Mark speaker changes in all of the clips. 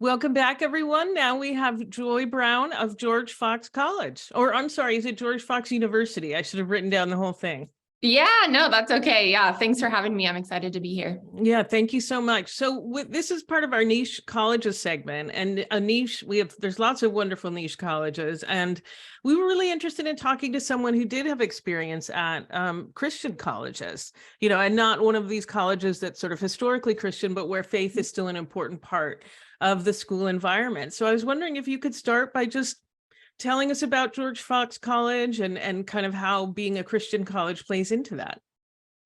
Speaker 1: Welcome back, everyone. Now we have Joy Brown of George Fox College. Or I'm sorry, is it George Fox University? I should have written down the whole thing.
Speaker 2: Yeah, no, that's okay. Yeah, thanks for having me. I'm excited to be here.
Speaker 1: Yeah, thank you so much. So this is part of our niche colleges segment, and a niche there's lots of wonderful niche colleges, and we were really interested in talking to someone who did have experience at Christian colleges, and not one of these colleges that's sort of historically Christian, but where faith is still an important part of the school environment. So I was wondering if you could start by just telling us about George Fox College and kind of how being a Christian college plays into that.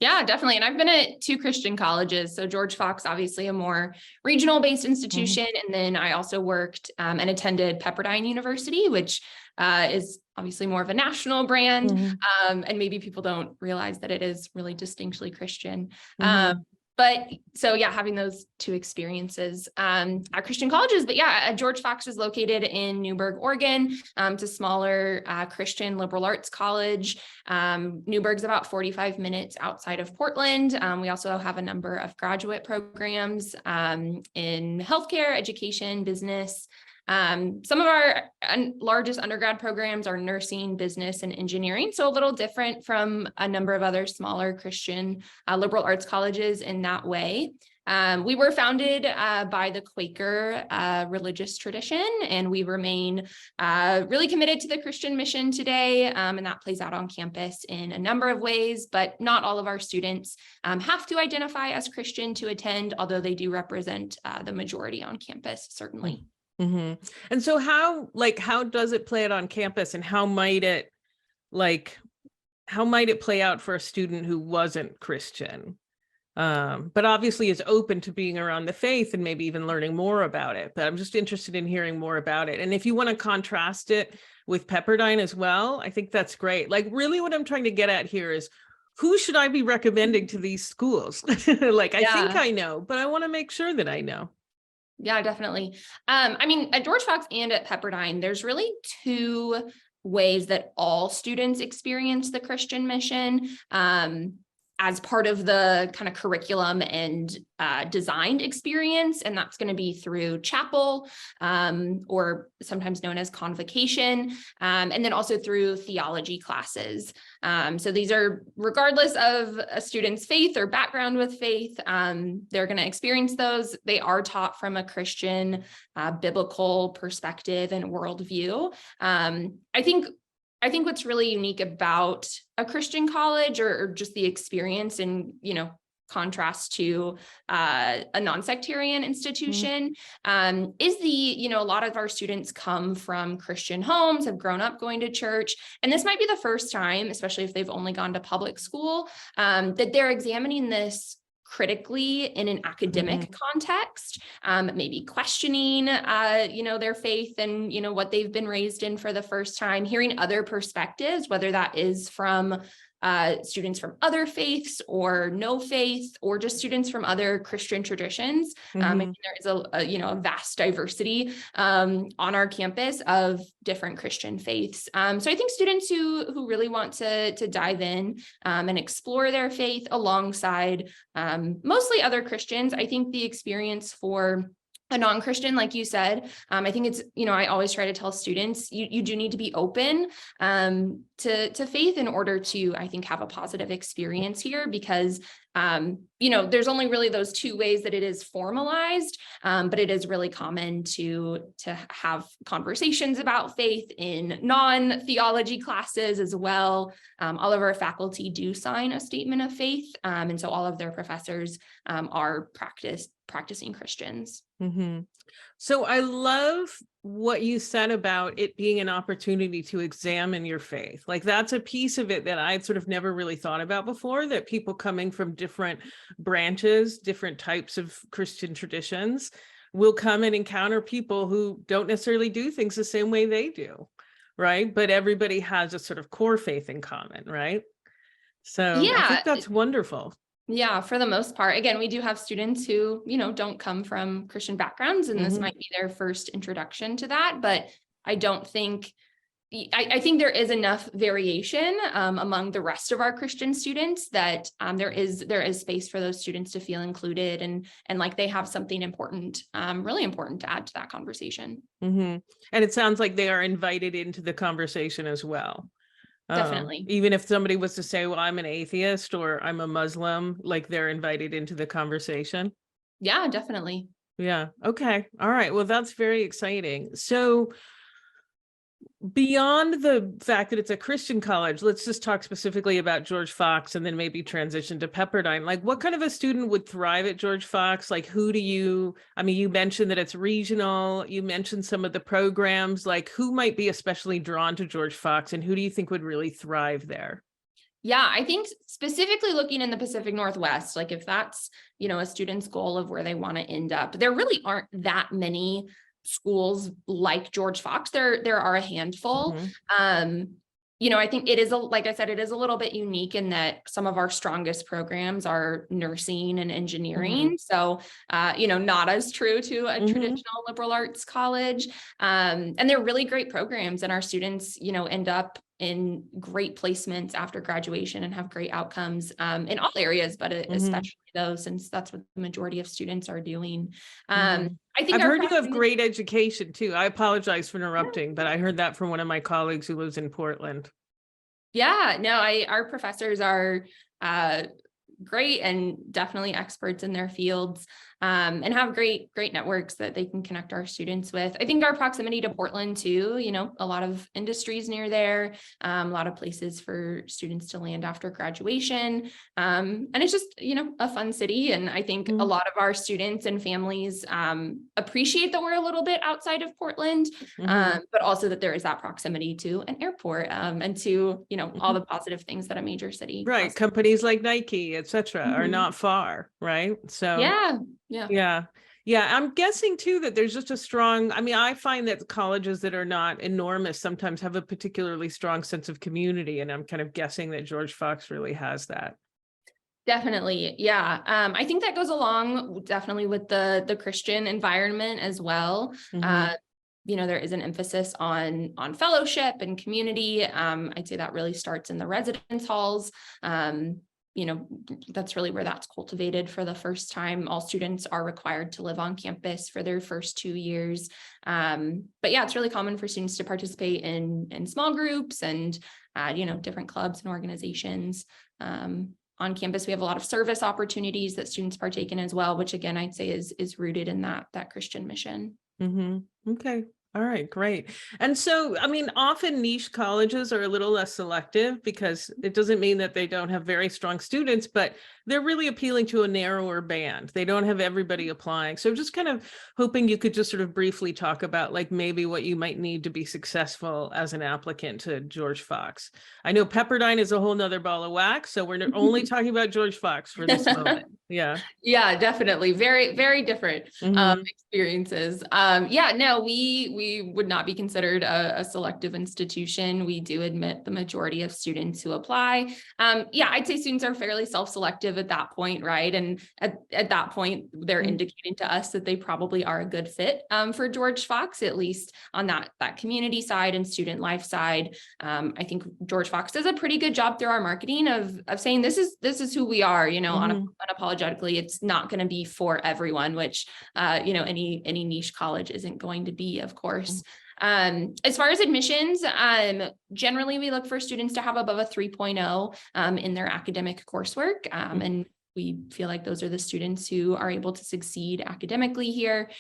Speaker 2: Yeah, definitely. And I've been at two Christian colleges. So George Fox, obviously a more regional based institution. And then I also worked and attended Pepperdine University, which is obviously more of a national brand. And maybe people don't realize that it is really distinctly Christian. But so yeah, having those two experiences at Christian colleges. But yeah, George Fox is located in Newberg, Oregon. It's a smaller Christian liberal arts college. Newberg's about 45 minutes outside of Portland. We also have a number of graduate programs in healthcare, education, business. Some of our largest undergrad programs are nursing, business, and engineering. So a little different from a number of other smaller Christian liberal arts colleges in that way. We were founded by the Quaker religious tradition, and we remain really committed to the Christian mission today. And that plays out on campus in a number of ways, but not all of our students have to identify as Christian to attend, although they do represent the majority on campus, certainly.
Speaker 1: And so how does it play out on campus, and how might it play out for a student who wasn't Christian, but obviously is open to being around the faith and maybe even learning more about it? But I'm just interested in hearing more about it. And if you want to contrast it with Pepperdine as well, I think that's great. Like, really what I'm trying to get at here is, who should I be recommending to these schools? I think I know, but I want to make sure that I know.
Speaker 2: Yeah, definitely. I mean, at George Fox and at Pepperdine, there's really two ways that all students experience the Christian mission as part of the kind of curriculum and designed experience. And that's going to be through chapel, or sometimes known as convocation, and then also through theology classes. So these are, regardless of a student's faith or background with faith, they're going to experience those. They are taught from a Christian biblical perspective and worldview. I think what's really unique about a Christian college, or just the experience in, contrast to a non-sectarian institution, is a lot of our students come from Christian homes, have grown up going to church. And this might be the first time, especially if they've only gone to public school, that they're examining this critically in an academic context, maybe questioning, their faith and, what they've been raised in for the first time, hearing other perspectives, whether that is from students from other faiths or no faith, or just students from other Christian traditions. I think there is a vast diversity on our campus of different Christian faiths. So I think students who really want to dive in and explore their faith alongside mostly other Christians, I think the experience for a non-Christian, like you said, I think it's, I always try to tell students, you do need to be open to faith in order to, I think, have a positive experience here, because, there's only really those two ways that it is formalized, but it is really common to have conversations about faith in non-theology classes as well. All of our faculty do sign a statement of faith, and so all of their professors are practicing Christians.
Speaker 1: So I love what you said about it being an opportunity to examine your faith. Like, that's a piece of it that I'd sort of never really thought about before, that people coming from different branches, different types of Christian traditions, will come and encounter people who don't necessarily do things the same way they do, right? But everybody has a sort of core faith in common, right? So yeah, I think that's wonderful.
Speaker 2: Yeah, for the most part. Again, we do have students who, don't come from Christian backgrounds, and this might be their first introduction to that, but I don't think I think there is enough variation among the rest of our Christian students that there is space for those students to feel included and like they have something important, really important to add to that conversation.
Speaker 1: And it sounds like they are invited into the conversation as well.
Speaker 2: Definitely.
Speaker 1: Even if somebody was to say, well, I'm an atheist or I'm a Muslim, like they're invited into the conversation.
Speaker 2: Yeah, definitely.
Speaker 1: Yeah. Okay. All right. Well, that's very exciting. So beyond the fact that it's a Christian college, let's just talk specifically about George Fox and then maybe transition to Pepperdine. Like, what kind of a student would thrive at George Fox? Like, you mentioned that it's regional. You mentioned some of the programs, like who might be especially drawn to George Fox and who do you think would really thrive there?
Speaker 2: Yeah, I think specifically looking in the Pacific Northwest, like if that's, a student's goal of where they want to end up, there really aren't that many schools like George Fox. There are a handful. I think it is, like I said, it is a little bit unique in that some of our strongest programs are nursing and engineering. So, not as true to a traditional liberal arts college. And they're really great programs, and our students, end up in great placements after graduation and have great outcomes in all areas, but especially those, since that's what the majority of students are doing. I think
Speaker 1: I've heard you have great education too. I apologize for interrupting, but I heard that from one of my colleagues who lives in Portland.
Speaker 2: Yeah, no, our professors are great and definitely experts in their fields, and have great networks that they can connect our students with. I think our proximity to Portland too, a lot of industries near there, a lot of places for students to land after graduation. And it's just, a fun city. And I think a lot of our students and families appreciate that we're a little bit outside of Portland, but also that there is that proximity to an airport, and to, all the positive things that a major city.
Speaker 1: Right. Companies like Nike, etc., are not far, right? So yeah. I'm guessing too that there's just a strong, I find that colleges that are not enormous sometimes have a particularly strong sense of community. And I'm kind of guessing that George Fox really has that.
Speaker 2: Definitely. Yeah. I think that goes along definitely with the Christian environment as well. There is an emphasis on fellowship and community. I'd say that really starts in the residence halls. That's really where that's cultivated for the first time. All students are required to live on campus for their first 2 years. But yeah, it's really common for students to participate in small groups and, different clubs and organizations. On campus, we have a lot of service opportunities that students partake in as well, which again, I'd say is rooted in that Christian mission.
Speaker 1: Okay. All right, great. And so, often niche colleges are a little less selective because it doesn't mean that they don't have very strong students, but they're really appealing to a narrower band. They don't have everybody applying. So just kind of hoping you could just sort of briefly talk about like maybe what you might need to be successful as an applicant to George Fox. I know Pepperdine is a whole nother ball of wax, so we're only talking about George Fox for this moment. Yeah.
Speaker 2: Yeah, definitely. Very, very different experiences. We would not be considered a selective institution. We do admit the majority of students who apply. I'd say students are fairly self-selective at that point, right? And at that point, they're indicating to us that they probably are a good fit for George Fox, at least on that community side and student life side. I think George Fox does a pretty good job through our marketing of saying this is who we are, unapologetically. It's not going to be for everyone, which any niche college isn't going to be, of course. As far as admissions, generally we look for students to have above a 3.0 in their academic coursework. And we feel like those are the students who are able to succeed academically here.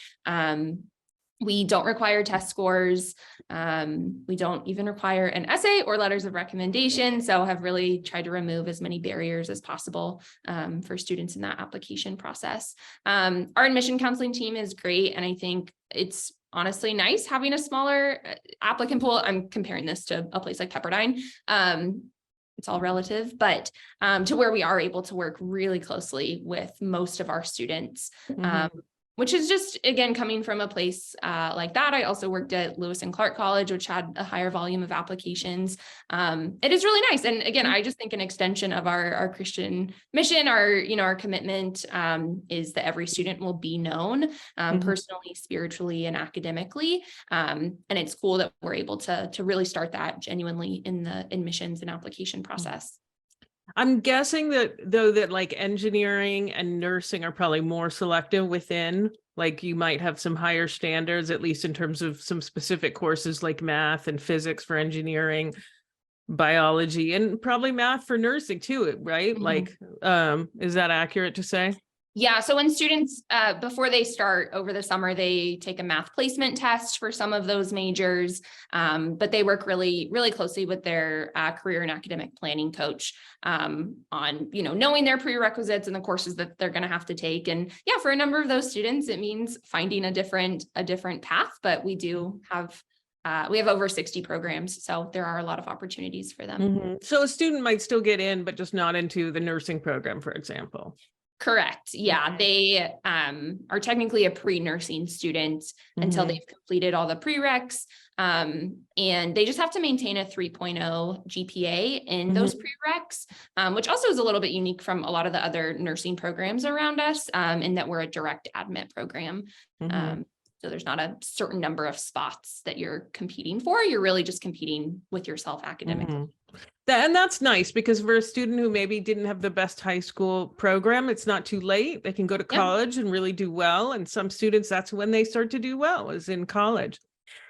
Speaker 2: We don't require test scores. We don't even require an essay or letters of recommendation. So have really tried to remove as many barriers as possible for students in that application process. Our admission counseling team is great. And I think it's honestly nice having a smaller applicant pool. I'm comparing this to a place like Pepperdine. It's all relative, but to where we are able to work really closely with most of our students. which is just, again, coming from a place like that. I also worked at Lewis and Clark College, which had a higher volume of applications. It is really nice. And again, I just think an extension of our Christian mission, our commitment is that every student will be known personally, spiritually, and academically. And it's cool that we're able to really start that genuinely in the admissions and application process.
Speaker 1: I'm guessing that though that like engineering and nursing are probably more selective within, like you might have some higher standards, at least in terms of some specific courses like math and physics for engineering, biology, and probably math for nursing too, right?
Speaker 2: Mhm.
Speaker 1: Like, is that accurate to say?
Speaker 2: Yeah. So when students, before they start over the summer, they take a math placement test for some of those majors, but they work really, really closely with their career and academic planning coach on, knowing their prerequisites and the courses that they're going to have to take. And yeah, for a number of those students, it means finding a different path, but we do have we have over 60 programs, so there are a lot of opportunities for them.
Speaker 1: Mm-hmm. So a student might still get in, but just not into the nursing program, for example.
Speaker 2: Correct. Yeah, they are technically a pre-nursing student until they've completed all the prereqs. And they just have to maintain a 3.0 GPA in those prereqs, which also is a little bit unique from a lot of the other nursing programs around us, in that we're a direct admit program. So there's not a certain number of spots that you're competing for. You're really just competing with yourself academically.
Speaker 1: And that's nice, because for a student who maybe didn't have the best high school program, it's not too late. They can go to college and really do well. And some students, that's when they start to do well, is in college.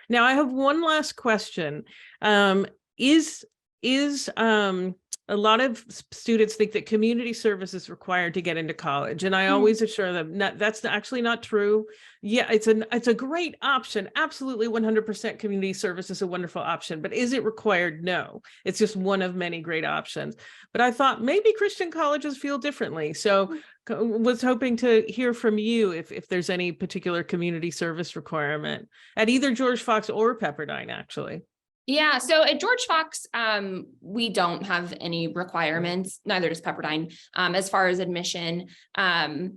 Speaker 1: Now, I have one last question. Is a lot of students think that community service is required to get into college, and I always assure them that's actually not true. Yeah, it's a great option. Absolutely, 100% community service is a wonderful option, but is it required? No, it's just one of many great options. But I thought maybe Christian colleges feel differently, so was hoping to hear from you if there's any particular community service requirement at either George Fox or Pepperdine, actually.
Speaker 2: Yeah, so at George Fox, we don't have any requirements, neither does Pepperdine, as far as admission. We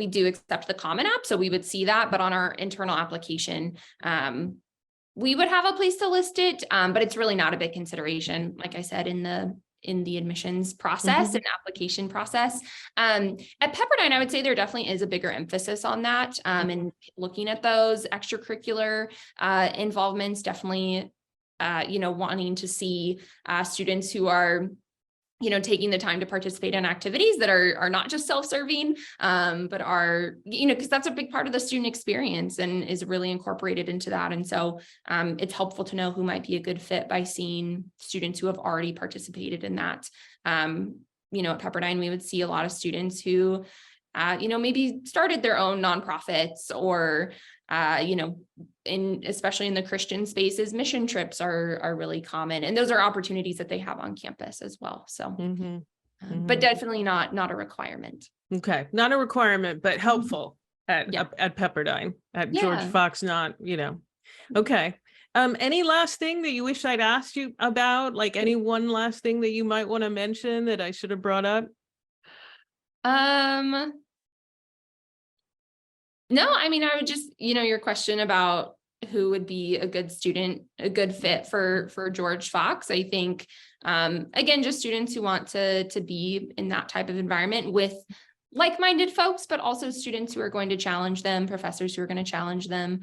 Speaker 2: do accept the Common App, so we would see that, but on our internal application, we would have a place to list it, but it's really not a big consideration, like I said, in the admissions process and application process. At Pepperdine, I would say there definitely is a bigger emphasis on that, and looking at those extracurricular involvements, definitely, wanting to see students who are taking the time to participate in activities that are not just self-serving, but are, because that's a big part of the student experience and is really incorporated into that. And so it's helpful to know who might be a good fit by seeing students who have already participated in that. At Pepperdine, we would see a lot of students who, maybe started their own nonprofits or, especially in the Christian spaces, mission trips are really common. And those are opportunities that they have on campus as well. So, but definitely not a requirement.
Speaker 1: Okay. Not a requirement, but helpful at Pepperdine, at George Fox, not, okay. Any last thing that you wish I'd asked you about? Like any one last thing that you might want to mention that I should have brought up?
Speaker 2: No, I mean, I would just, your question about who would be a good student, a good fit for George Fox. I think, again, just students who want to be in that type of environment with like-minded folks, but also students who are going to challenge them, professors who are going to challenge them.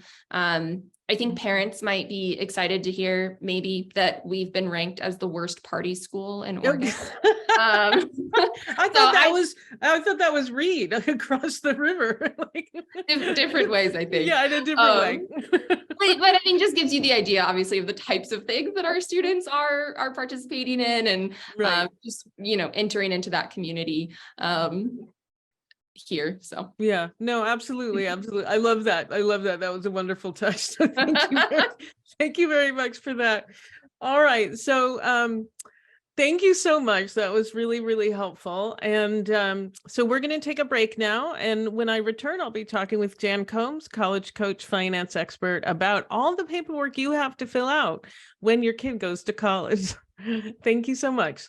Speaker 2: I think parents might be excited to hear maybe that we've been ranked as the worst party school in Oregon.
Speaker 1: I thought that was Reed across the river.
Speaker 2: Different ways, I think.
Speaker 1: Yeah, in a different way.
Speaker 2: But I mean, just gives you the idea, obviously, of the types of things that our students are participating in, and just entering into that community. Here. So
Speaker 1: yeah, no, absolutely. I love that. That was a wonderful touch. So thank you very much for that. All right. So thank you so much. That was really, really helpful. And so we're going to take a break now. And when I return, I'll be talking with Jan Combs, college coach, finance expert, about all the paperwork you have to fill out when your kid goes to college. Thank you so much.